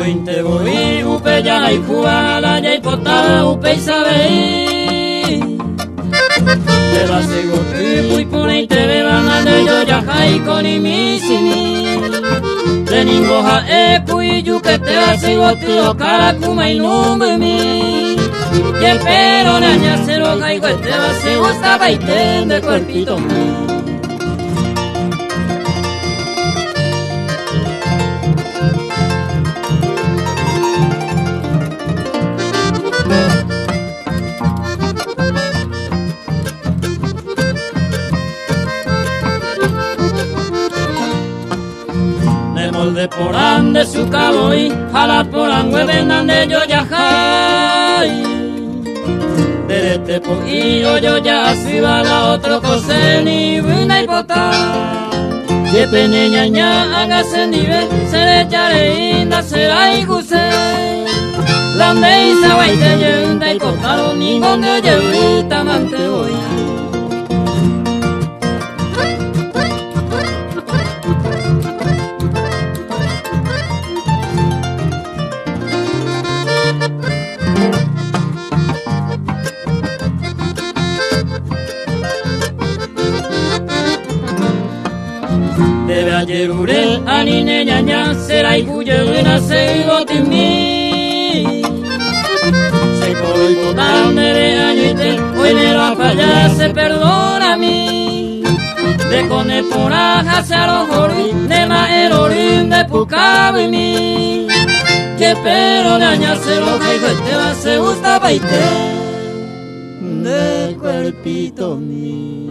Pointe voy, upe ya y jugala, ya y potada, upe y sabe. Te va a seguir tu y pointe beban a de yo ya jai con y mi sini. De ningoja y yo que te va a seguir tu cara kuma y nombre mi. Que pero naña se lo caigo, te va a seguir esta baiten de cuerpito mío. De porán de su cabo y jala porán hueven de yo ya jai. De este poquillo yo ya así va la otro cose ni buena y pota. Que pene ñaña hágase nivel, se le echaré inda será y guse. La meisa guaite yenda y cotaro ni donde llevita mante voy. Debe ayer ure anine ñaña será y bulle buena se gotimi. Se coy botan de añite hoy ne lo falla se perdona a mí. De cone por aja se arojori de ma erorim de pucabo y mi. Que pero ñaña se lo caigo este va se gusta baite de cuerpito mío.